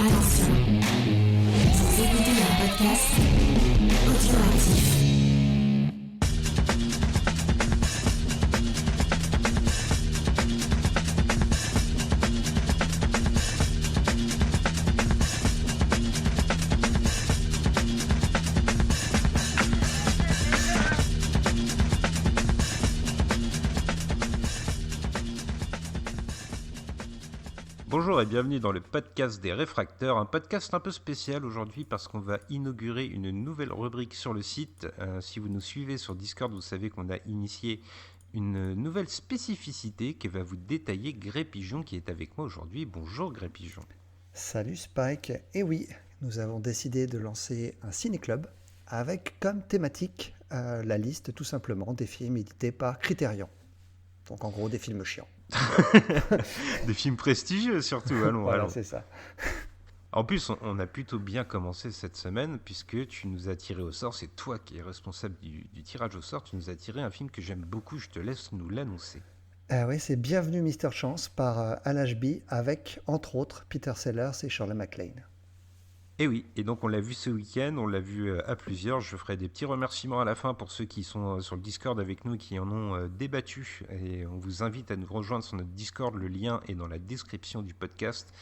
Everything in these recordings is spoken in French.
Attention, vous écoutez un podcast audioactif. Bonjour et bienvenue dans le podcast des réfracteurs, un podcast un peu spécial aujourd'hui parce qu'on va inaugurer une nouvelle rubrique sur le site. Si vous nous suivez sur Discord, vous savez qu'on a initié une nouvelle spécificité qui va vous détailler Gré Pigeon qui est avec moi aujourd'hui. Bonjour Gré Pigeon. Salut Spike, et oui, nous avons décidé de lancer un ciné-club avec comme thématique la liste tout simplement des films édités par Criterion. Donc en gros des films chiants. Des films prestigieux surtout, allons. Voilà, c'est ça. En plus, on a plutôt bien commencé cette semaine puisque tu nous as tiré au sort, c'est toi qui es responsable du tirage au sort, tu nous as tiré un film que j'aime beaucoup, je te laisse nous l'annoncer. Oui, c'est Bienvenue Mr. Chance par Al Ashby avec entre autres Peter Sellers et Shirley MacLaine. Et oui, et donc on l'a vu ce week-end, on l'a vu à plusieurs. Je ferai des petits remerciements à la fin pour ceux qui sont sur le Discord avec nous et qui en ont débattu. Et on vous invite à nous rejoindre sur notre Discord, le lien est dans la description du podcast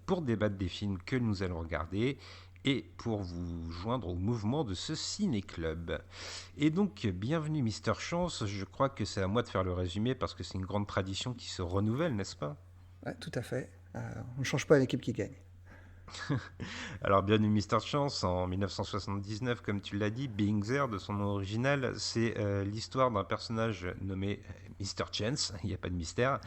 pour débattre des films que nous allons regarder et pour vous joindre au mouvement de ce ciné-club. Et donc, bienvenue Mister Chance, je crois que c'est à moi de faire le résumé parce que c'est une grande tradition qui se renouvelle, n'est-ce pas ? Ouais, tout à fait. On ne change pas l'équipe qui gagne. Alors, bienvenue Mister Chance, en 1979, comme tu l'as dit, Being There, de son nom original, c'est l'histoire d'un personnage nommé Mr. Chance, il n'y a pas de mystère,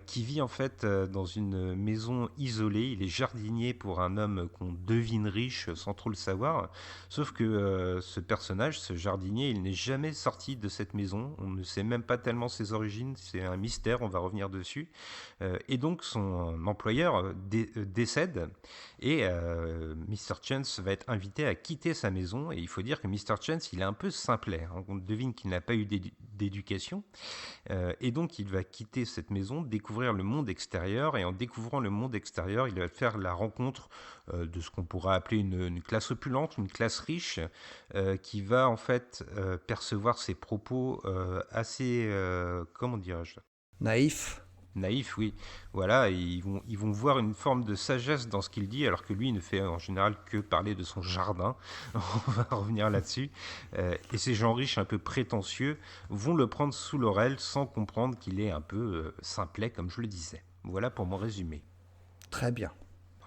qui vit en fait dans une maison isolée. Il est jardinier pour un homme qu'on devine riche sans trop le savoir, sauf que ce personnage, ce jardinier, il n'est jamais sorti de cette maison, on ne sait même pas tellement ses origines, c'est un mystère, on va revenir dessus. Et donc son employeur décède, et Mr. Chance va être invité à quitter sa maison. Et il faut dire que Mr. Chance, il est un peu simplet, hein. On devine qu'il n'a pas eu d'éducation. Et donc, il va quitter cette maison, découvrir le monde extérieur. Et en découvrant le monde extérieur, il va faire la rencontre de ce qu'on pourrait appeler une classe opulente, une classe riche, qui va en fait percevoir ses propos assez, comment dirais-je ? Naïf, oui. Voilà, et ils vont voir une forme de sagesse dans ce qu'il dit, alors que lui, il ne fait en général que parler de son jardin. On va revenir là-dessus. Et ces gens riches un peu prétentieux vont le prendre sous l'oreille sans comprendre qu'il est un peu simplet, comme je le disais. Voilà pour mon résumé. Très bien.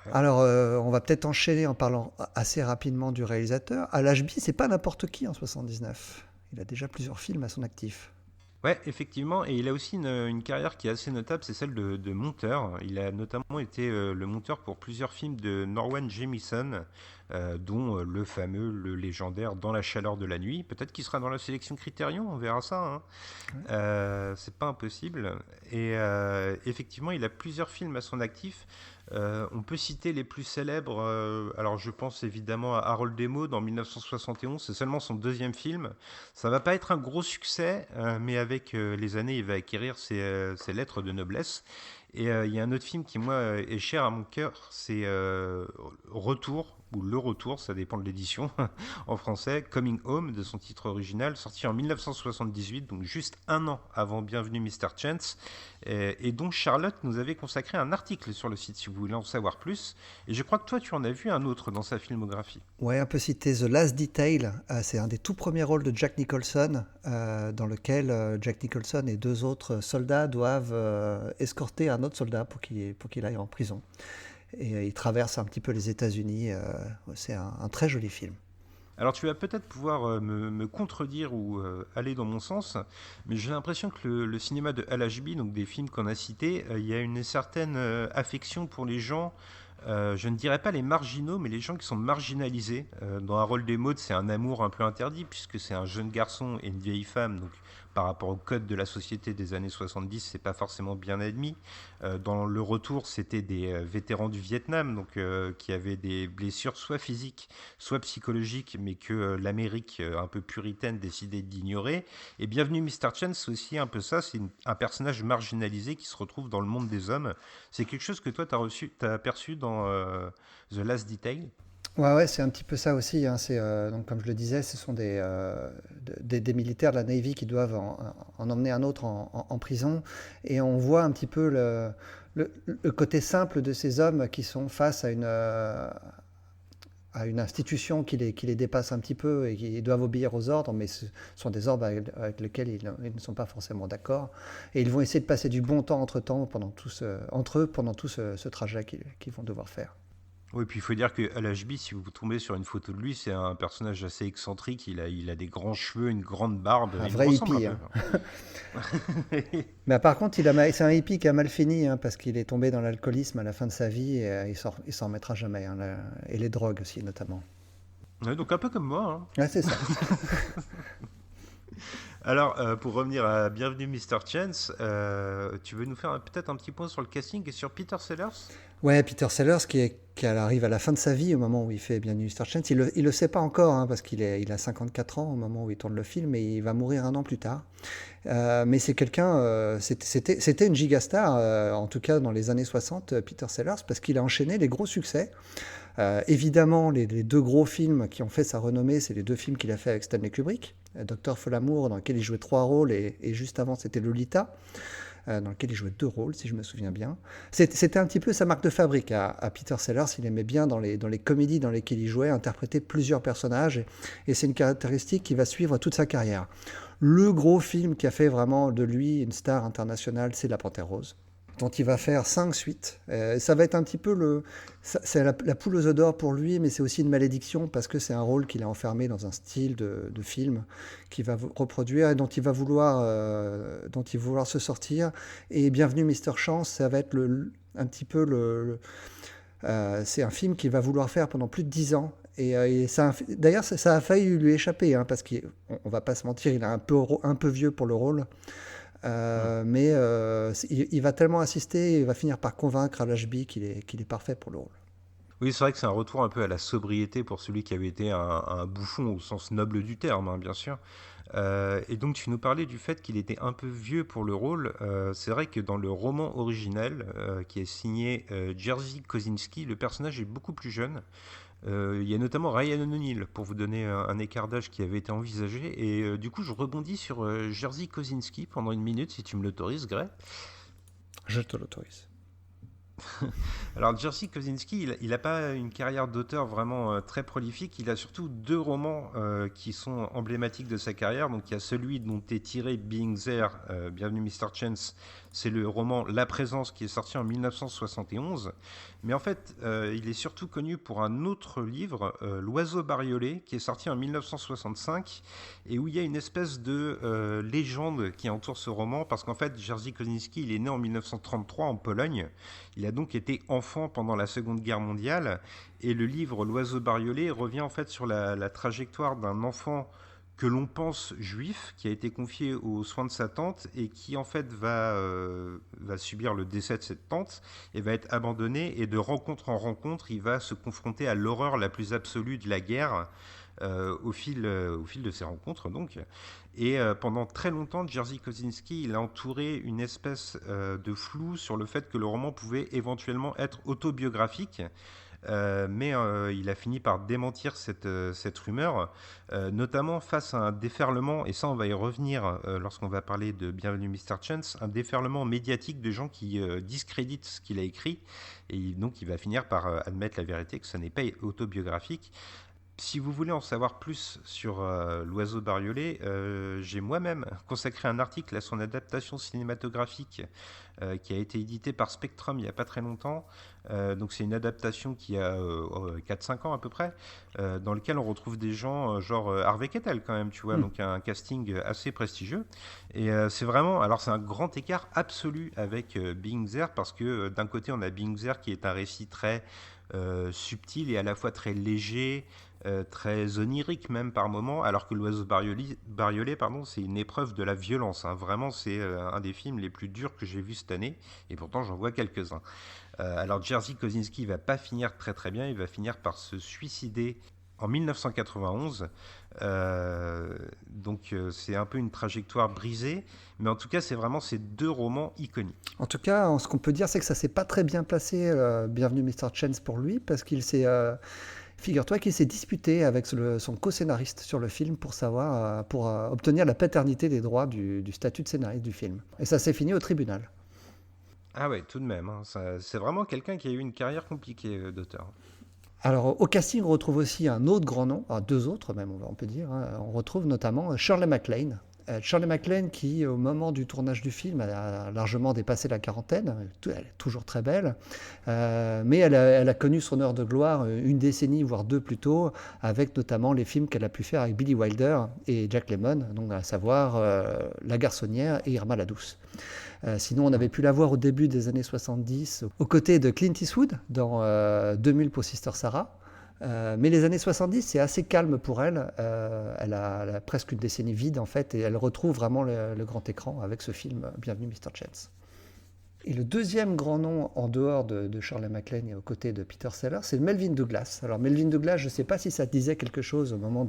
Ouais. Alors, on va peut-être enchaîner en parlant assez rapidement du réalisateur. Al Ashby, c'est pas n'importe qui en 79. Il a déjà plusieurs films à son actif. Ouais, effectivement, et il a aussi une carrière qui est assez notable, c'est celle de monteur. Il a notamment été le monteur pour plusieurs films de Norwegian Jemisin, dont le fameux, le légendaire Dans la chaleur de la nuit. Peut-être qu'il sera dans la sélection Criterion, on verra ça, hein. Ouais. C'est pas impossible. Et effectivement, il a plusieurs films à son actif. On peut citer les plus célèbres. Alors, je pense évidemment à Harold des Mots en 1971. C'est seulement son deuxième film. Ça va pas être un gros succès, mais avec les années, il va acquérir ses lettres de noblesse. Et il y a un autre film qui, moi, est cher à mon cœur. C'est Retour, ou Le Retour, ça dépend de l'édition, en français, Coming Home, de son titre original, sorti en 1978, donc juste un an avant Bienvenue Mr. Chance, et dont Charlotte nous avait consacré un article sur le site, si vous voulez en savoir plus. Et je crois que toi, tu en as vu un autre dans sa filmographie. Ouais, on peut citer The Last Detail. C'est un des tout premiers rôles de Jack Nicholson, dans lequel Jack Nicholson et deux autres soldats doivent escorter un autre soldat pour qu'il aille en prison. Et il traverse un petit peu les États-Unis. C'est un très joli film. Alors tu vas peut-être pouvoir me contredire ou aller dans mon sens, mais j'ai l'impression que le cinéma de Al Ashby, donc des films qu'on a cités, il y a une certaine affection pour les gens, je ne dirais pas les marginaux, mais les gens qui sont marginalisés. Dans Harold des Mots, c'est un amour un peu interdit, puisque c'est un jeune garçon et une vieille femme, donc par rapport au code de la société des années 70, c'est pas forcément bien admis. Dans le retour, c'était des vétérans du Vietnam, donc qui avaient des blessures soit physiques, soit psychologiques, mais que l'Amérique un peu puritaine décidait d'ignorer. Et Bienvenue Mr. Chance, c'est aussi un peu ça, c'est un personnage marginalisé qui se retrouve dans le monde des hommes. C'est quelque chose que toi, t'as perçu dans The Last Detail. Ouais, c'est un petit peu ça aussi, hein. Donc, comme je le disais, ce sont des militaires de la Navy qui doivent en emmener un autre en prison. Et on voit un petit peu le côté simple de ces hommes qui sont face à une institution qui les dépasse un petit peu et qui doivent obéir aux ordres, mais ce sont des ordres avec lesquels ils ne sont pas forcément d'accord. Et ils vont essayer de passer du bon temps entre eux pendant tout ce trajet qu'ils vont devoir faire. Oui, puis il faut dire qu'à l'HB, si vous tombez sur une photo de lui, c'est un personnage assez excentrique. Il a des grands cheveux, une grande barbe. Un Il vrai ressemble hippie, un hein. peu. Mais par contre, c'est un hippie qui a mal fini, hein, parce qu'il est tombé dans l'alcoolisme à la fin de sa vie et il s'en remettra jamais, hein, et les drogues aussi notamment. Ouais, donc un peu comme moi, hein. Ouais, c'est ça. Alors, pour revenir à Bienvenue Mr. Chance, tu veux nous faire peut-être un petit point sur le casting et sur Peter Sellers? Ouais, Peter Sellers qui arrive à la fin de sa vie au moment où il fait Bienvenue Mr. Chance. Il le sait pas encore, hein, parce il a 54 ans au moment où il tourne le film et il va mourir un an plus tard. Mais c'est quelqu'un, c'était une gigastar, en tout cas dans les années 60, Peter Sellers, parce qu'il a enchaîné les gros succès. Évidemment, les deux gros films qui ont fait sa renommée, c'est les deux films qu'il a fait avec Stanley Kubrick, Dr. Folamour, dans lequel il jouait 3 rôles, et juste avant, c'était Lolita, dans lequel il jouait 2 rôles, si je me souviens bien. C'était un petit peu sa marque de fabrique à Peter Sellers. Il aimait bien, dans les comédies dans lesquelles il jouait, interpréter plusieurs personnages, et c'est une caractéristique qui va suivre toute sa carrière. Le gros film qui a fait vraiment de lui une star internationale, c'est La Panthère Rose, dont il va faire 5 suites. Ça va être un petit peu c'est la poule aux œufs d'or pour lui, mais c'est aussi une malédiction parce que c'est un rôle qu'il a enfermé dans un style de film qu'il va reproduire et dont il va vouloir se sortir. Et Bienvenue Mr. Chance, ça va être un petit peu c'est un film qu'il va vouloir faire pendant plus de 10 ans. Et d'ailleurs, ça a failli lui échapper, hein, parce qu'on va pas se mentir, il est un peu vieux pour le rôle. Mais il va tellement insister, il va finir par convaincre à l'HB qu'il est parfait pour le rôle. Oui, c'est vrai que c'est un retour un peu à la sobriété pour celui qui avait été un bouffon au sens noble du terme, hein, bien sûr. Et donc tu nous parlais du fait qu'il était un peu vieux pour le rôle. C'est vrai que dans le roman original, qui est signé Jerzy Kosinski, le personnage est beaucoup plus jeune. Il y a notamment Ryan O'Neal, pour vous donner un écart d'âge qui avait été envisagé. Et du coup, je rebondis sur Jerzy Kosinski pendant une minute, si tu me l'autorises, Gray. Je te l'autorise. Alors, Jerzy Kosinski, il n'a pas une carrière d'auteur vraiment très prolifique. Il a surtout 2 romans qui sont emblématiques de sa carrière. Donc, il y a celui dont est tiré Being There, Bienvenue Mr. Chance. C'est le roman La Présence qui est sorti en 1971. Mais en fait, il est surtout connu pour un autre livre, L'Oiseau bariolé, qui est sorti en 1965 et où il y a une espèce de légende qui entoure ce roman parce qu'en fait, Jerzy Kosinski, il est né en 1933 en Pologne. Il a donc été enfant pendant la Seconde Guerre mondiale et le livre L'Oiseau bariolé revient en fait sur la trajectoire d'un enfant que l'on pense juif, qui a été confié aux soins de sa tante et qui en fait va subir le décès de cette tante et va être abandonné, et de rencontre en rencontre, il va se confronter à l'horreur la plus absolue de la guerre au fil de ces rencontres donc. Et pendant très longtemps, Jerzy Kosinski, il a entouré une espèce de flou sur le fait que le roman pouvait éventuellement être autobiographique. Mais il a fini par démentir cette rumeur, notamment face à un déferlement, et ça on va y revenir lorsqu'on va parler de Bienvenue Mr. Chance, un déferlement médiatique de gens qui discréditent ce qu'il a écrit, et donc il va finir par admettre la vérité que ce n'est pas autobiographique. Si vous voulez en savoir plus sur L'Oiseau bariolé, j'ai moi-même consacré un article à son adaptation cinématographique qui a été édité par Spectrum il n'y a pas très longtemps. Donc c'est une adaptation qui a 4-5 ans à peu près, dans lequel on retrouve des gens genre Harvey Keitel quand même, tu vois, donc un casting assez prestigieux. Et c'est vraiment, alors c'est un grand écart absolu avec Being There, parce que d'un côté on a Being There qui est un récit très subtil et à la fois très léger, très onirique même par moments, alors que l'oiseau bariolé, pardon, c'est une épreuve de la violence, hein. Vraiment, c'est un des films les plus durs que j'ai vu cette année, et pourtant j'en vois quelques-uns. Alors Jerzy Kosinski va pas finir très très bien, il va finir par se suicider en 1991. C'est un peu une trajectoire brisée, mais en tout cas c'est vraiment ces deux romans iconiques. En tout cas, ce qu'on peut dire, c'est que ça s'est pas très bien passé, Bienvenue Mr. Chance pour lui, parce qu'il s'est, figure-toi qu'il s'est disputé avec son co-scénariste sur le film pour obtenir la paternité des droits du statut de scénariste du film. Et ça s'est fini au tribunal. Ah ouais, tout de même, hein, c'est vraiment quelqu'un qui a eu une carrière compliquée d'auteur. Alors, au casting, on retrouve aussi un autre grand nom, deux autres même, on peut dire, hein. On retrouve notamment Shirley MacLaine. Shirley MacLaine qui, au moment du tournage du film, a largement dépassé la quarantaine. Elle est toujours très belle. Mais elle a connu son heure de gloire une décennie, voire deux plus tôt, avec notamment les films qu'elle a pu faire avec Billy Wilder et Jack Lemmon, donc à savoir La Garçonnière et Irma la Douce. Sinon, on avait pu la voir au début des années 70 aux côtés de Clint Eastwood dans 2000 pour Sister Sarah. Mais les années 70, c'est assez calme pour elle. Elle a presque une décennie vide, en fait, et elle retrouve vraiment le grand écran avec ce film Bienvenue Mr. Chance. Et le deuxième grand nom en dehors de Shirley MacLaine et aux côtés de Peter Sellers, c'est Melvyn Douglas. Alors Melvyn Douglas, je ne sais pas si ça te disait quelque chose au moment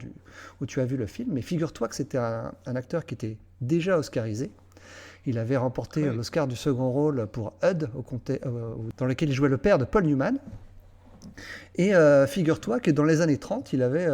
où tu as vu le film, mais figure-toi que c'était un acteur qui était déjà oscarisé. Il avait remporté l'Oscar du second rôle pour Hud, dans lequel il jouait le père de Paul Newman. Et figure-toi que dans les années 30, il avait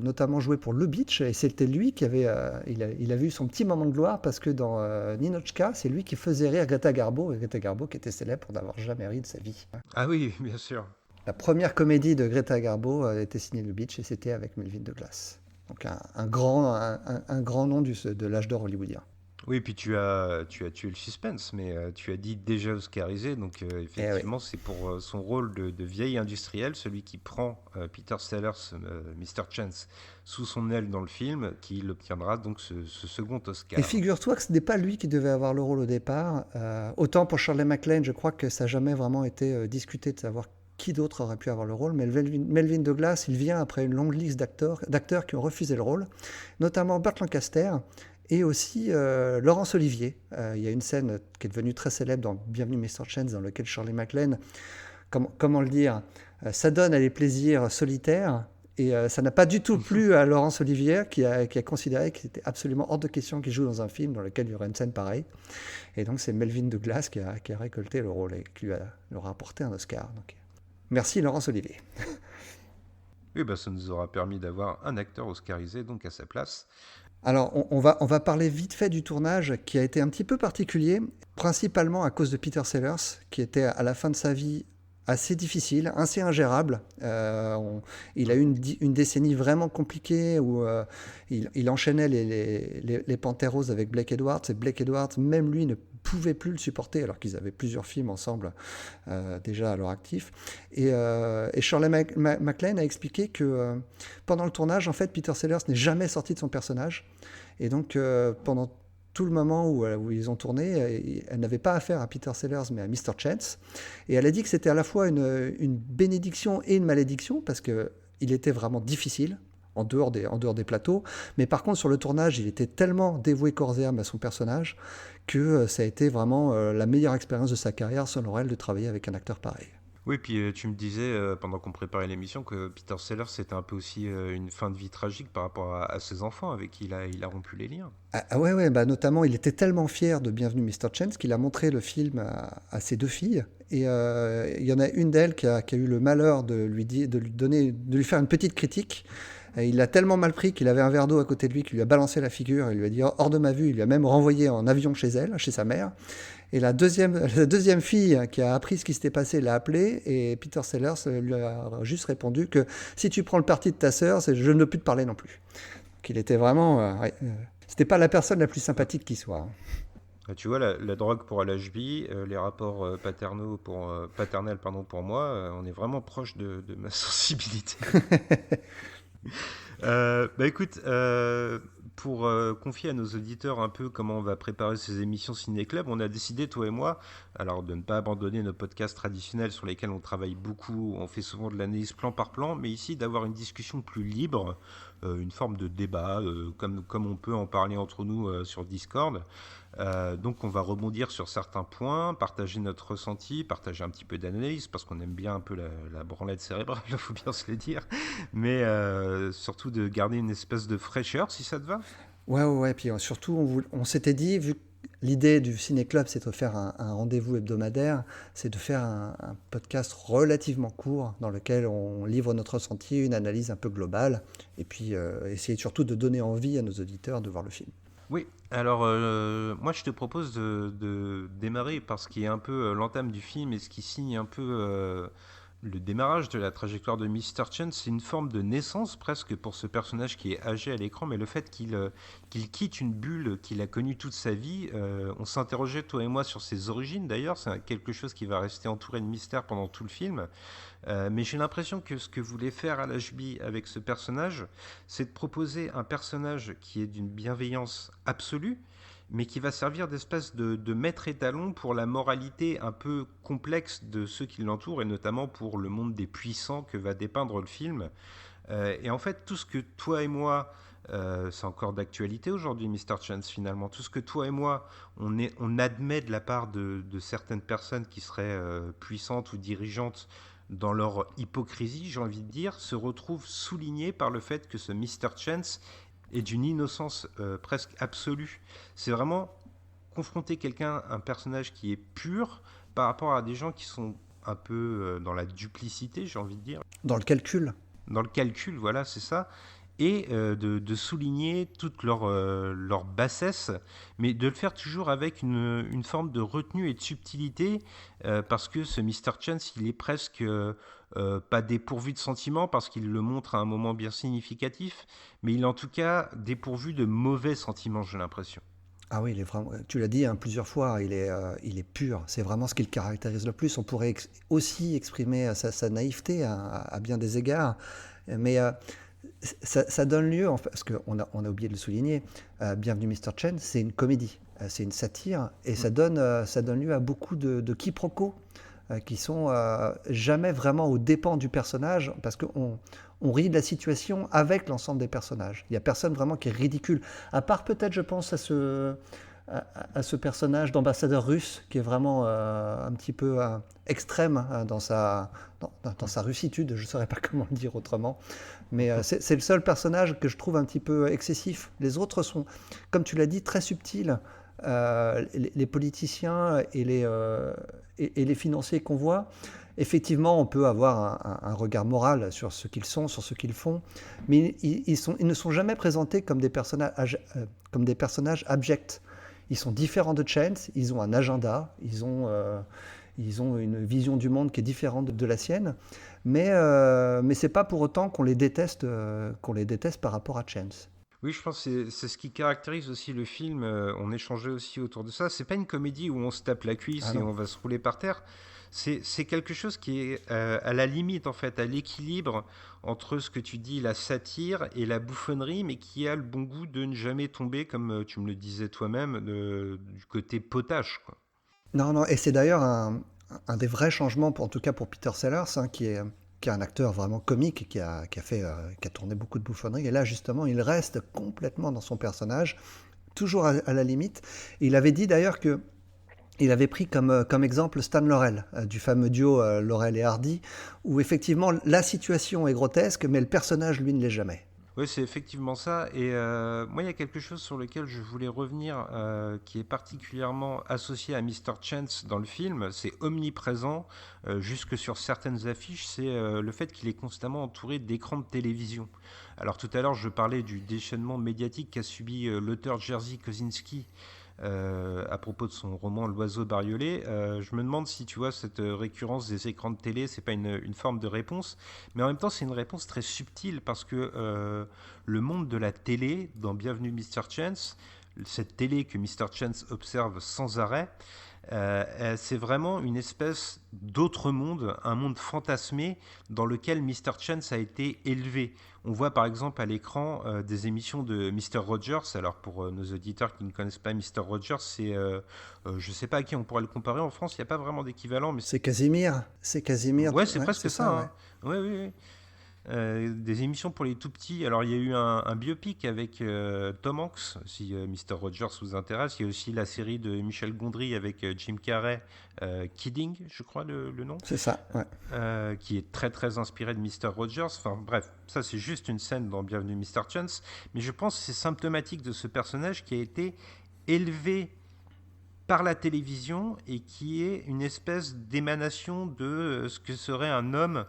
notamment joué pour Lubitsch, et c'était lui qui avait eu son petit moment de gloire, parce que dans Ninotchka, c'est lui qui faisait rire Greta Garbo, et Greta Garbo qui était célèbre pour n'avoir jamais ri de sa vie. Ah oui, bien sûr. La première comédie de Greta Garbo était signée Lubitsch, et c'était avec Melvyn Douglas. Donc un grand nom de l'âge d'or hollywoodien. Oui, puis tu as tué le suspense, mais tu as dit déjà oscarisé, donc effectivement, c'est pour son rôle de vieil industriel, celui qui prend Peter Sellers, Mr. Chance, sous son aile dans le film, qu'il obtiendra donc ce second Oscar. Et figure-toi que ce n'est pas lui qui devait avoir le rôle au départ. Autant pour Shirley MacLaine, je crois que ça n'a jamais vraiment été discuté de savoir qui d'autre aurait pu avoir le rôle, mais Melvyn Douglas, il vient après une longue liste d'acteurs qui ont refusé le rôle, notamment Burt Lancaster, et aussi Laurence Olivier. Il y a une scène qui est devenue très célèbre dans Bienvenue Mr. Chance, dans laquelle Shirley MacLaine, comment le dire, s'adonne à des plaisirs solitaires, et ça n'a pas du tout plu à Laurence Olivier, qui a considéré qu'il était absolument hors de question qu'il joue dans un film dans lequel il y aurait une scène pareille. Et donc c'est Melvyn Douglas qui a récolté le rôle et qui lui aura apporté un Oscar. Donc, merci Laurence Olivier. Oui, ça nous aura permis d'avoir un acteur oscarisé donc à sa place. Alors, on va parler vite fait du tournage qui a été un petit peu particulier, principalement à cause de Peter Sellers, qui était à la fin de sa vie assez difficile, assez ingérable. Il a eu une décennie vraiment compliquée où il enchaînait les Panthères Roses avec Blake Edwards, et Blake Edwards, même lui, ne pouvait plus le supporter, alors qu'ils avaient plusieurs films ensemble déjà à leur actif. Et Shirley MacLaine a expliqué que pendant le tournage, en fait, Peter Sellers n'est jamais sorti de son personnage. Et donc, pendant tout le moment où ils ont tourné, elle n'avait pas affaire à Peter Sellers, mais à Mr. Chance. Et elle a dit que c'était à la fois une bénédiction et une malédiction, parce qu'il était vraiment difficile en dehors des plateaux. Mais par contre, sur le tournage, il était tellement dévoué corps et âme à son personnage que ça a été vraiment la meilleure expérience de sa carrière, selon elle, de travailler avec un acteur pareil. Oui, puis tu me disais, pendant qu'on préparait l'émission, que Peter Sellers, c'était un peu aussi une fin de vie tragique par rapport à ses enfants avec qui il a rompu les liens. Ouais, notamment, il était tellement fier de Bienvenue Mr. Chance qu'il a montré le film à ses deux filles. Et il y en a une d'elles qui a eu le malheur de lui faire une petite critique. Et il l'a tellement mal pris qu'il avait un verre d'eau à côté de lui qui lui a balancé la figure. Il lui a dit hors de ma vue. Il lui a même renvoyé en avion chez sa mère. Et la deuxième fille qui a appris ce qui s'était passé l'a appelé, et Peter Sellers lui a juste répondu que si tu prends le parti de ta sœur, je ne veux plus te parler non plus. Donc il était vraiment... c'était pas la personne la plus sympathique qui soit. Tu vois, la drogue pour LHB, les rapports paternels pour moi, on est vraiment proche de ma sensibilité. Écoute, Pour confier à nos auditeurs un peu comment on va préparer ces émissions Ciné Club, on a décidé, toi et moi, alors de ne pas abandonner nos podcasts traditionnels sur lesquels on travaille beaucoup, on fait souvent de l'analyse plan par plan, mais ici d'avoir une discussion plus libre, une forme de débat, comme on peut en parler entre nous sur Discord. Donc on va rebondir sur certains points, partager notre ressenti, partager un petit peu d'analyse, parce qu'on aime bien un peu la branlette cérébrale, il faut bien se le dire, mais surtout de garder une espèce de fraîcheur, si ça te va. Ouais. Puis surtout, on s'était dit, vu que l'idée du Ciné Club, c'est de faire un rendez-vous hebdomadaire, c'est de faire un podcast relativement court dans lequel on livre notre ressenti, une analyse un peu globale, et puis essayer surtout de donner envie à nos auditeurs de voir le film. Oui, alors moi je te propose de démarrer par ce qui est un peu l'entame du film et ce qui signe un peu le démarrage de la trajectoire de Mr. Chen. C'est une forme de naissance presque pour ce personnage qui est âgé à l'écran, mais le fait qu'il quitte une bulle qu'il a connue toute sa vie, on s'interrogeait toi et moi sur ses origines d'ailleurs, c'est quelque chose qui va rester entouré de mystère pendant tout le film. Mais j'ai l'impression que ce que voulait faire Al Ashby avec ce personnage, c'est de proposer un personnage qui est d'une bienveillance absolue, mais qui va servir d'espèce de maître étalon pour la moralité un peu complexe de ceux qui l'entourent, et notamment pour le monde des puissants que va dépeindre le film. Et en fait, tout ce que toi et moi, c'est encore d'actualité aujourd'hui, Mr. Chance, finalement, tout ce que toi et moi, on admet de la part de certaines personnes qui seraient puissantes ou dirigeantes, dans leur hypocrisie, j'ai envie de dire, se retrouve souligné par le fait que ce Mr. Chance est d'une innocence presque absolue. C'est vraiment confronter un personnage qui est pur, par rapport à des gens qui sont un peu dans la duplicité, j'ai envie de dire. Dans le calcul. Dans le calcul, voilà, c'est ça. Et de souligner toute leur bassesse, mais de le faire toujours avec une forme de retenue et de subtilité, parce que ce Mr. Chance, il est presque pas dépourvu de sentiments, parce qu'il le montre à un moment bien significatif, mais il est en tout cas dépourvu de mauvais sentiments, j'ai l'impression. Ah oui, il est vraiment, tu l'as dit plusieurs fois, il est pur. C'est vraiment ce qui le caractérise le plus. On pourrait aussi exprimer sa naïveté à bien des égards, mais ça donne lieu, parce qu'on a oublié de le souligner, Bienvenue Mr. Chen, c'est une comédie, c'est une satire, et ça donne lieu à beaucoup de quiproquos qui sont jamais vraiment aux dépens du personnage, parce qu'on rit de la situation avec l'ensemble des personnages. Il n'y a personne vraiment qui est ridicule, à part peut-être, je pense, à ce personnage d'ambassadeur russe qui est vraiment un petit peu extrême dans sa russitude, je ne saurais pas comment le dire autrement, mais c'est le seul personnage que je trouve un petit peu excessif. Les autres sont, comme tu l'as dit, très subtils. Les politiciens et les financiers qu'on voit, effectivement, on peut avoir un regard moral sur ce qu'ils sont, sur ce qu'ils font, mais ils ne sont jamais présentés comme des personnages abjects. Ils sont différents de Chance, ils ont un agenda, ils ont une vision du monde qui est différente de la sienne, mais c'est pas pour autant qu'on les déteste par rapport à Chance. Oui, je pense que c'est ce qui caractérise aussi le film. On échangeait aussi autour de ça. C'est pas une comédie où on se tape la cuisse et on va se rouler par terre. C'est quelque chose qui est à la limite, en fait, à l'équilibre entre ce que tu dis, la satire et la bouffonnerie, mais qui a le bon goût de ne jamais tomber, comme tu me le disais toi-même, du côté potache, quoi. Non, et c'est d'ailleurs un des vrais changements, en tout cas pour Peter Sellers, hein, qui est un acteur vraiment comique et qui a tourné beaucoup de bouffonneries. Et là, justement, il reste complètement dans son personnage, toujours à la limite. Et il avait dit d'ailleurs que il avait pris comme exemple Stan Laurel, du fameux duo Laurel et Hardy, où effectivement la situation est grotesque, mais le personnage, lui, ne l'est jamais. Oui, c'est effectivement ça. Et moi, il y a quelque chose sur lequel je voulais revenir, qui est particulièrement associé à Mr. Chance dans le film. C'est omniprésent, jusque sur certaines affiches. C'est le fait qu'il est constamment entouré d'écrans de télévision. Alors tout à l'heure, je parlais du déchaînement médiatique qu'a subi l'auteur Jerzy Kosinski à propos de son roman L'oiseau bariolé. Je me demande si, tu vois, cette récurrence des écrans de télé, c'est pas une forme de réponse, mais en même temps c'est une réponse très subtile, parce que le monde de la télé dans Bienvenue Mr. Chance, cette télé que Mr. Chance observe sans arrêt, C'est vraiment une espèce d'autre monde, un monde fantasmé dans lequel Mr. Chance a été élevé. On voit par exemple à l'écran des émissions de Mr. Rogers. Alors pour nos auditeurs qui ne connaissent pas Mr. Rogers, je ne sais pas à qui on pourrait le comparer en France, il n'y a pas vraiment d'équivalent. Mais C'est Casimir. ouais, c'est presque c'est ça. ça, Hein. Ouais, oui, oui. Des émissions pour les tout petits. Alors, il y a eu un biopic avec Tom Hanks, si Mr. Rogers vous intéresse. Il y a aussi la série de Michel Gondry avec Jim Carrey, Kidding, je crois le nom, C'est ça, ouais. qui est très très inspiré de Mr. Rogers. Enfin bref, ça c'est juste une scène dans Bienvenue Mr. Chance. Mais je pense que c'est symptomatique de ce personnage qui a été élevé par la télévision et qui est une espèce d'émanation de ce que serait un homme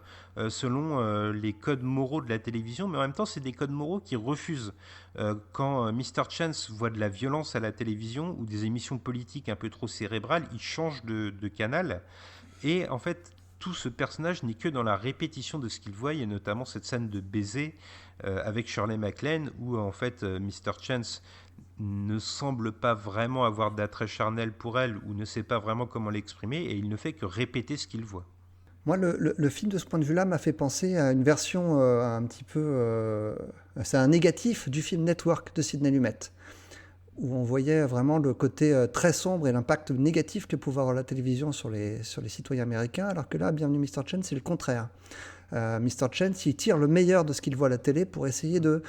selon les codes moraux de la télévision, mais en même temps c'est des codes moraux qui refusent. Quand Mr. Chance voit de la violence à la télévision ou des émissions politiques un peu trop cérébrales, il change de canal et en fait tout ce personnage n'est que dans la répétition de ce qu'il voit. Il y a notamment cette scène de baiser avec Shirley MacLaine où en fait Mr. Chance ne semble pas vraiment avoir d'attrait charnel pour elle ou ne sait pas vraiment comment l'exprimer et il ne fait que répéter ce qu'il voit. Moi, le film de ce point de vue-là m'a fait penser à une version un petit peu... c'est un négatif du film Network de Sidney Lumet, où on voyait vraiment le côté très sombre et l'impact négatif que pouvait avoir la télévision sur les citoyens américains, alors que là, Bienvenue Mr. Chance, c'est le contraire. Mr. Chance, il tire le meilleur de ce qu'il voit à la télé pour essayer de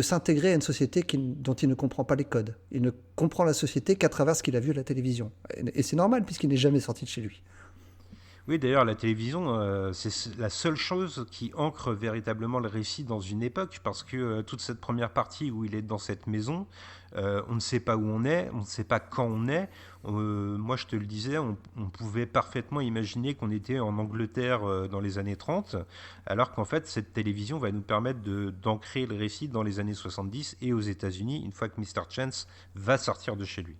s'intégrer à une société dont il ne comprend pas les codes. Il ne comprend la société qu'à travers ce qu'il a vu à la télévision. Et c'est normal, puisqu'il n'est jamais sorti de chez lui. Oui, d'ailleurs, la télévision, c'est la seule chose qui ancre véritablement le récit dans une époque, parce que toute cette première partie où il est dans cette maison, on ne sait pas où on est, on ne sait pas quand on est. Moi, je te le disais, on pouvait parfaitement imaginer qu'on était en Angleterre dans les années 30, alors qu'en fait, cette télévision va nous permettre d'ancrer le récit dans les années 70 et aux États-Unis, une fois que Mr. Chance va sortir de chez lui.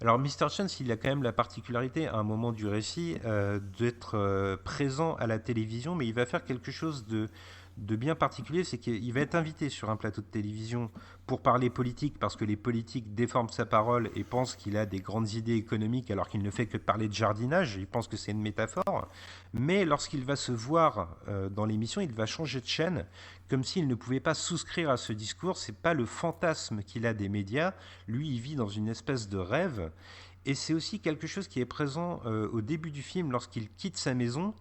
Alors Mr. Chance, il a quand même la particularité à un moment du récit d'être présent à la télévision, mais il va faire quelque chose de bien particulier, c'est qu'il va être invité sur un plateau de télévision pour parler politique, parce que les politiques déforment sa parole et pensent qu'il a des grandes idées économiques alors qu'il ne fait que parler de jardinage, ils pensent que c'est une métaphore. Mais lorsqu'il va se voir dans l'émission, il va changer de chaîne, comme s'il ne pouvait pas souscrire à ce discours. C'est pas le fantasme qu'il a des médias, lui il vit dans une espèce de rêve. Et c'est aussi quelque chose qui est présent au début du film lorsqu'il quitte sa maison.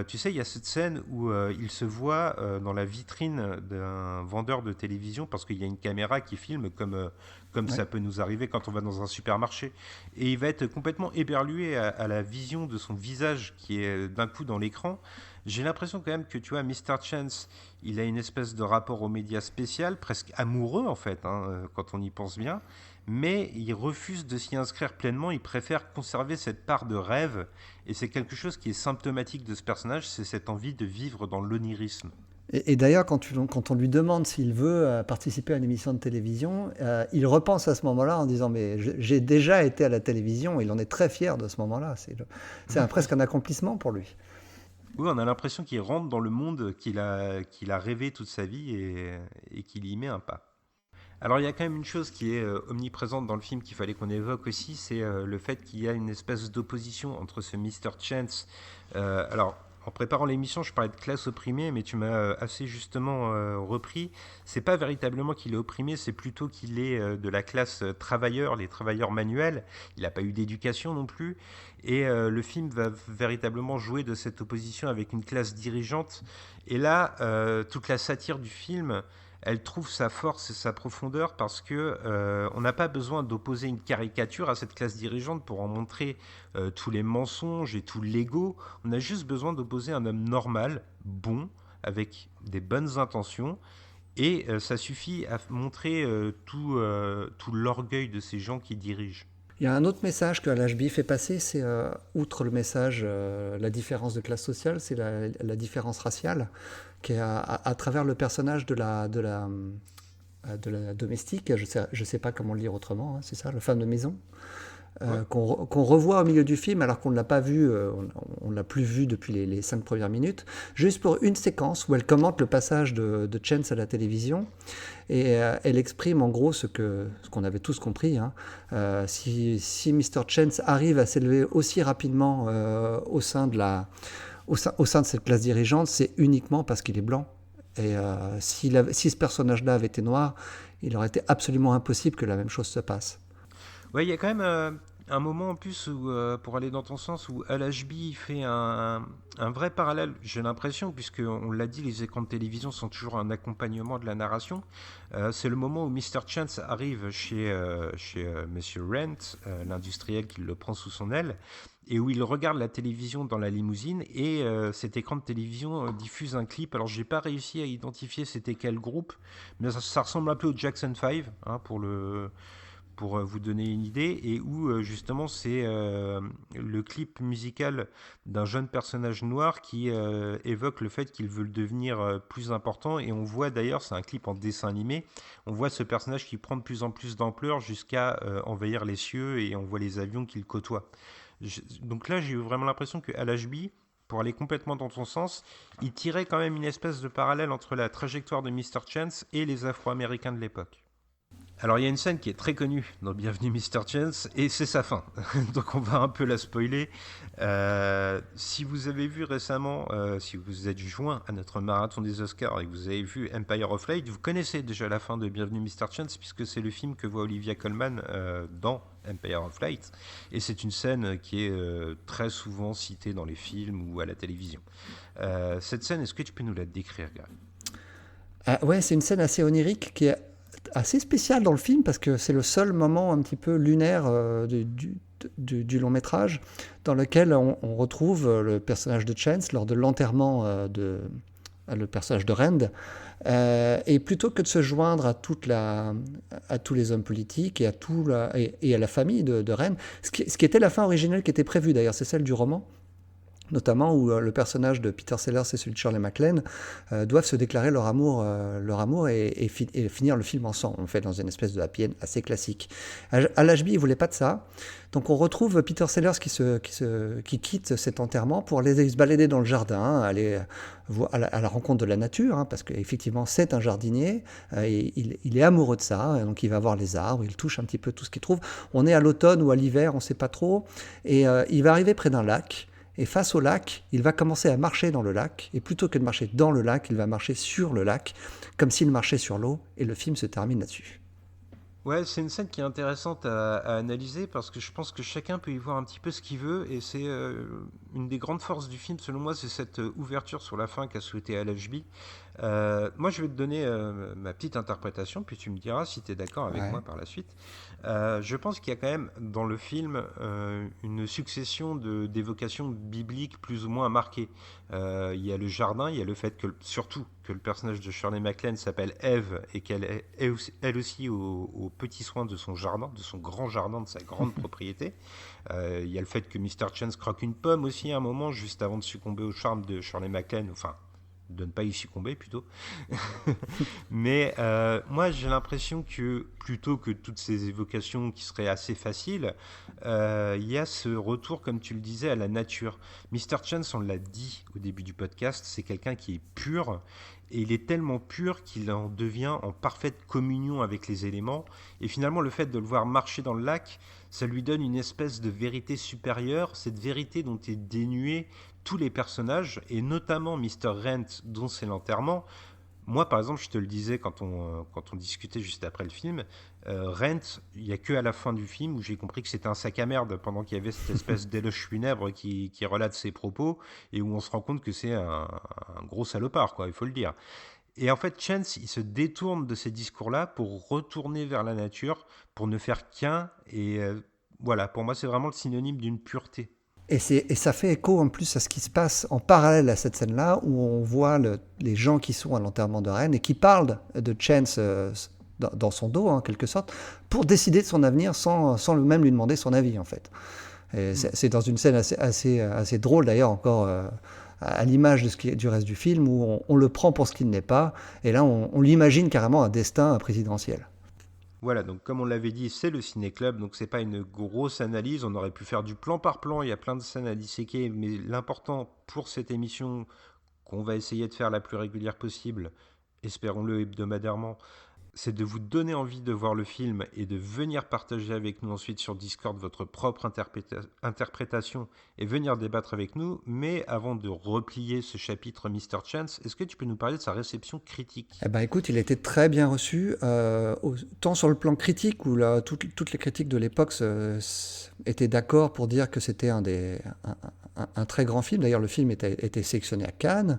Tu sais, il y a cette scène où il se voit dans la vitrine d'un vendeur de télévision parce qu'il y a une caméra qui filme comme Ouais. ça peut nous arriver quand on va dans un supermarché. Et il va être complètement éberlué à la vision de son visage qui est d'un coup dans l'écran. J'ai l'impression quand même que, tu vois, Mr. Chance, il a une espèce de rapport aux médias spécial, presque amoureux en fait, hein, quand on y pense bien. Mais il refuse de s'y inscrire pleinement, il préfère conserver cette part de rêve, et c'est quelque chose qui est symptomatique de ce personnage, c'est cette envie de vivre dans l'onirisme. Et d'ailleurs, quand on lui demande s'il veut participer à une émission de télévision, il repense à ce moment-là en disant mais j'ai déjà été à la télévision. Il en est très fier de ce moment-là. C'est presque un accomplissement pour lui. Oui, on a l'impression qu'il rentre dans le monde qu'il a rêvé toute sa vie et qu'il y met un pas. Alors il y a quand même une chose qui est omniprésente dans le film qu'il fallait qu'on évoque aussi, c'est le fait qu'il y a une espèce d'opposition entre ce Mr. Chance. Alors en préparant l'émission, je parlais de classe opprimée, mais tu m'as assez justement repris. C'est pas véritablement qu'il est opprimé, c'est plutôt qu'il est de la classe travailleur, les travailleurs manuels. Il n'a pas eu d'éducation non plus. Et le film va véritablement jouer de cette opposition avec une classe dirigeante. Et là, toute la satire du film, elle trouve sa force et sa profondeur parce que on n'a pas besoin d'opposer une caricature à cette classe dirigeante pour en montrer tous les mensonges et tout l'ego. On a juste besoin d'opposer un homme normal, bon, avec des bonnes intentions. Et ça suffit à montrer tout l'orgueil de ces gens qui dirigent. Il y a un autre message que l'HB fait passer, c'est outre le message, la différence de classe sociale, c'est la différence raciale, qui est à travers le personnage de la de la domestique, je sais pas comment le lire autrement, hein, c'est ça, le femme de maison, Ouais. qu'on revoit au milieu du film alors qu'on ne l'a pas vu, on l'a plus vu depuis les 5 premières minutes, juste pour une séquence où elle commente le passage de Chance à la télévision et elle exprime en gros ce qu'on avait tous compris, hein. Si Mr. Chance arrive à s'élever aussi rapidement au sein de cette classe dirigeante, c'est uniquement parce qu'il est blanc. Et si ce personnage-là avait été noir, il aurait été absolument impossible que la même chose se passe. Ouais, il y a quand même un moment en plus où, pour aller dans ton sens, où Al Ashby fait un vrai parallèle, j'ai l'impression, puisque on l'a dit, les écrans de télévision sont toujours un accompagnement de la narration. C'est le moment où Mr. Chance arrive chez Monsieur Rent, l'industriel qui le prend sous son aile, et où il regarde la télévision dans la limousine, et cet écran de télévision diffuse un clip. Alors j'ai pas réussi à identifier c'était quel groupe, mais ça ressemble un peu au Jackson 5, hein, pour vous donner une idée, et où justement c'est le clip musical d'un jeune personnage noir qui évoque le fait qu'il veut le devenir plus important, et on voit d'ailleurs, c'est un clip en dessin animé, on voit ce personnage qui prend de plus en plus d'ampleur jusqu'à envahir les cieux, et on voit les avions qu'il côtoie. Donc là j'ai eu vraiment l'impression que Al Ashby, pour aller complètement dans ton sens, il tirait quand même une espèce de parallèle entre la trajectoire de Mr. Chance et les Afro-Américains de l'époque. Alors il y a une scène qui est très connue dans Bienvenue Mr. Chance, et c'est sa fin. Donc on va un peu la spoiler. Si vous avez vu récemment, si vous êtes joint à notre marathon des Oscars et que vous avez vu Empire of Light, vous connaissez déjà la fin de Bienvenue Mr. Chance, puisque c'est le film que voit Olivia Colman dans Empire of Light. Et c'est une scène qui est très souvent citée dans les films ou à la télévision. Cette scène, est-ce que tu peux nous la décrire, Gary? Ouais, c'est une scène assez onirique qui est assez spéciale dans le film parce que c'est le seul moment un petit peu lunaire du long métrage dans lequel on retrouve le personnage de Chance lors de l'enterrement le personnage de Rand. Et plutôt que de se joindre à tous les hommes politiques et à la famille de Rand, ce qui était la fin originelle qui était prévue d'ailleurs, c'est celle du roman, notamment où le personnage de Peter Sellers et celui de Shirley MacLaine doivent se déclarer leur amour et finir le film ensemble, en fait, dans une espèce de happy end assez classique. Al Ashby, il voulait pas de ça, donc on retrouve Peter Sellers qui quitte cet enterrement pour aller se balader dans le jardin, aller à la rencontre de la nature, hein, parce qu'effectivement c'est un jardinier, et il est amoureux de ça, donc il va voir les arbres, il touche un petit peu tout ce qu'il trouve. On est à l'automne ou à l'hiver, on ne sait pas trop, et il va arriver près d'un lac. Et face au lac, il va commencer à marcher dans le lac, et plutôt que de marcher dans le lac, il va marcher sur le lac, comme s'il marchait sur l'eau, et le film se termine là-dessus. Ouais, c'est une scène qui est intéressante à analyser parce que je pense que chacun peut y voir un petit peu ce qu'il veut, et c'est une des grandes forces du film, selon moi, c'est cette ouverture sur la fin qu'a souhaité Al Ashby. Moi, je vais te donner ma petite interprétation, puis tu me diras si tu es d'accord avec moi Ouais. par la suite. Je pense qu'il y a quand même dans le film une succession d'évocations bibliques plus ou moins marquées. Il y a le jardin, il y a le fait surtout que le personnage de Shirley MacLaine s'appelle Eve et qu'elle est elle aussi aux petits soins de son jardin, de son grand jardin, de sa grande propriété. Il y a le fait que Mr. Chance croque une pomme aussi à un moment, juste avant de succomber au charme de Shirley MacLaine, enfin de ne pas y succomber plutôt. Mais moi j'ai l'impression que plutôt que toutes ces évocations qui seraient assez faciles, il y a ce retour, comme tu le disais, à la nature. Mr. Chance, on l'a dit au début du podcast, c'est quelqu'un qui est pur, et il est tellement pur qu'il en devient en parfaite communion avec les éléments, et finalement le fait de le voir marcher dans le lac, ça lui donne une espèce de vérité supérieure, cette vérité dont est dénué tous les personnages, et notamment Mr. Rent, dont c'est l'enterrement. Moi, par exemple, je te le disais quand on discutait juste après le film, Rent, il n'y a que à la fin du film où j'ai compris que c'était un sac à merde, pendant qu'il y avait cette espèce d'éloge funèbre qui relate ses propos, et où on se rend compte que c'est un gros salopard, quoi, il faut le dire. Et en fait, Chance, il se détourne de ces discours-là pour retourner vers la nature, pour ne faire qu'un, et voilà, pour moi, c'est vraiment le synonyme d'une pureté. Et ça fait écho en plus à ce qui se passe en parallèle à cette scène-là, où on voit les gens qui sont à l'enterrement de Rennes et qui parlent de Chance dans son dos, en quelque sorte, pour décider de son avenir sans même lui demander son avis, en fait. Et c'est dans une scène assez drôle, d'ailleurs, encore à l'image du reste du film, où on le prend pour ce qu'il n'est pas, et là on l'imagine carrément un destin présidentiel. Voilà, donc comme on l'avait dit, c'est le ciné-club, donc c'est pas une grosse analyse, on aurait pu faire du plan par plan, il y a plein de scènes à disséquer, mais l'important pour cette émission qu'on va essayer de faire la plus régulière possible, espérons-le hebdomadairement, c'est de vous donner envie de voir le film et de venir partager avec nous ensuite sur Discord votre propre interprétation et venir débattre avec nous. Mais avant de replier ce chapitre Mr. Chance, est-ce que tu peux nous parler de sa réception critique ? Eh ben, écoute, il a été très bien reçu, tant sur le plan critique, où là, toutes les critiques de l'époque étaient d'accord pour dire que c'était un très grand film. D'ailleurs, le film était sélectionné à Cannes.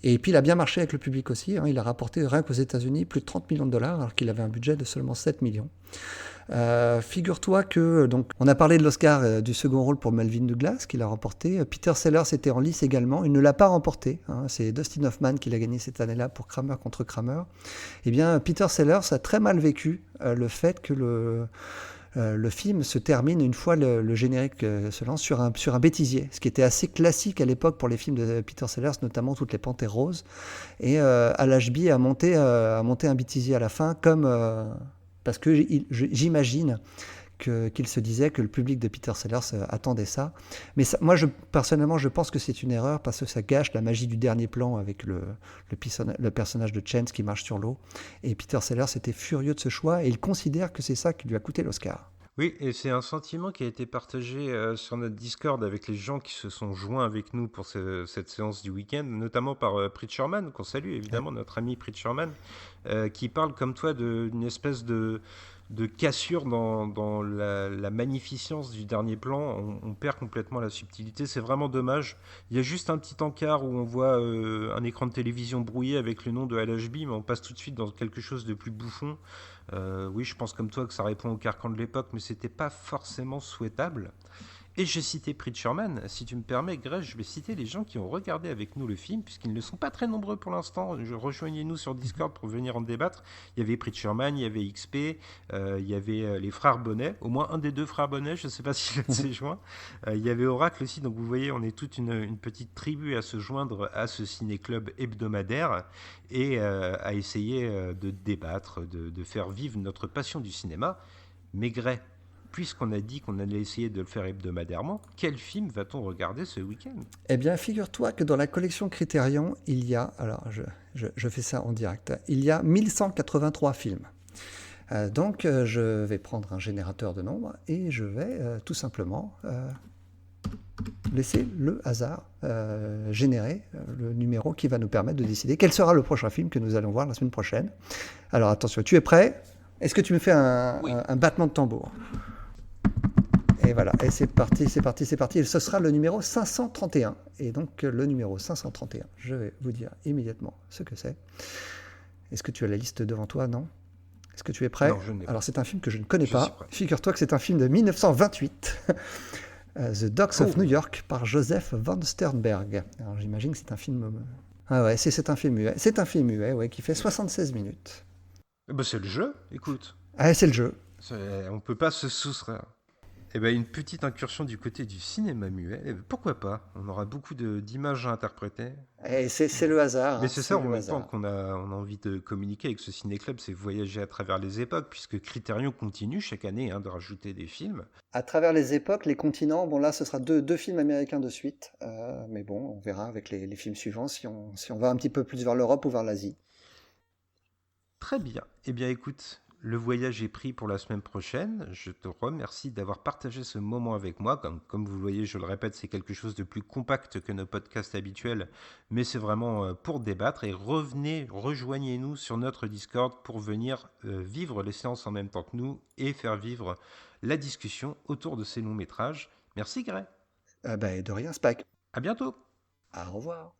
Et puis il a bien marché avec le public aussi, hein. Il a rapporté rien qu'aux États-Unis plus de 30 millions de dollars, alors qu'il avait un budget de seulement 7 millions. Figure-toi que, donc, on a parlé de l'Oscar du second rôle pour Melvin Douglas, qu'il a remporté. Peter Sellers était en lice également, il ne l'a pas remporté, hein. C'est Dustin Hoffman qui l'a gagné cette année-là pour Kramer contre Kramer. Eh bien, Peter Sellers a très mal vécu le fait que le film se termine une fois le générique se lance sur un bêtisier, ce qui était assez classique à l'époque pour les films de Peter Sellers, notamment toutes les Panthères roses. Et Al Ashby a monté un bêtisier à la fin, parce que j'imagine qu'il se disait que le public de Peter Sellers attendait ça. Mais ça, moi, personnellement, je pense que c'est une erreur, parce que ça gâche la magie du dernier plan avec le personnage de Chance qui marche sur l'eau. Et Peter Sellers était furieux de ce choix, et il considère que c'est ça qui lui a coûté l'Oscar. Oui, et c'est un sentiment qui a été partagé sur notre Discord avec les gens qui se sont joints avec nous pour cette séance du week-end, notamment par Preacherman, qu'on salue évidemment, notre ami Preacherman, qui parle comme toi d'une espèce de cassure dans la magnificence du dernier plan. On perd complètement la subtilité, c'est vraiment dommage. Il y a juste un petit encart où on voit un écran de télévision brouillé avec le nom de Al Ashby, mais on passe tout de suite dans quelque chose de plus bouffon. Oui, je pense comme toi que ça répond au carcan de l'époque, mais c'était pas forcément souhaitable. Et j'ai cité Preacherman. Si tu me permets, Greg, je vais citer les gens qui ont regardé avec nous le film, puisqu'ils ne sont pas très nombreux pour l'instant. Rejoignez-nous sur Discord pour venir en débattre. Il y avait Preacherman, il y avait XP, il y avait les frères Bonnet, au moins un des deux frères Bonnet, je ne sais pas s'il s'est joint. Il y avait Oracle aussi, donc vous voyez, on est toute une petite tribu à se joindre à ce ciné-club hebdomadaire et à essayer de débattre, de faire vivre notre passion du cinéma. Mais Greg, puisqu'on a dit qu'on allait essayer de le faire hebdomadairement, quel film va-t-on regarder ce week-end ? Eh bien, figure-toi que dans la collection Criterion, il y a, alors je fais ça en direct, il y a 1183 films. Donc, je vais prendre un générateur de nombres et je vais tout simplement laisser le hasard générer le numéro qui va nous permettre de décider quel sera le prochain film que nous allons voir la semaine prochaine. Alors, attention, tu es prêt ? Est-ce que tu me fais un battement de tambour ? Et voilà, et c'est parti. Et ce sera le numéro 531. Et donc, le numéro 531, je vais vous dire immédiatement ce que c'est. Est-ce que tu as la liste devant toi ? Non ? Est-ce que tu es prêt ? Non, je n'ai pas. Alors, c'est un film que je ne connais pas. Figure-toi que c'est un film de 1928. The Dogs of New York, par Joseph Van Sternberg. Alors, j'imagine que c'est un film... Ah ouais, c'est un film muet. C'est un film muet, ouais, qui fait 76 minutes. Ben, c'est le jeu, écoute. Ah, c'est le jeu. On ne peut pas se soustraire. Eh ben, une petite incursion du côté du cinéma muet, pourquoi pas ? On aura beaucoup d'images à interpréter. Et c'est le hasard. Mais c'est ça, en même temps qu'on a envie de communiquer avec ce ciné-club, c'est voyager à travers les époques, puisque Criterion continue chaque année de rajouter des films. À travers les époques, les continents, bon là ce sera deux films américains de suite, mais bon, on verra avec les films suivants si on va un petit peu plus vers l'Europe ou vers l'Asie. Très bien. Eh bien écoute, le voyage est pris pour la semaine prochaine. Je te remercie d'avoir partagé ce moment avec moi. Comme vous le voyez, je le répète, c'est quelque chose de plus compact que nos podcasts habituels, mais c'est vraiment pour débattre. Et rejoignez-nous sur notre Discord pour venir vivre les séances en même temps que nous et faire vivre la discussion autour de ces longs métrages. Merci Greg. De rien, Spike. À bientôt. Au revoir.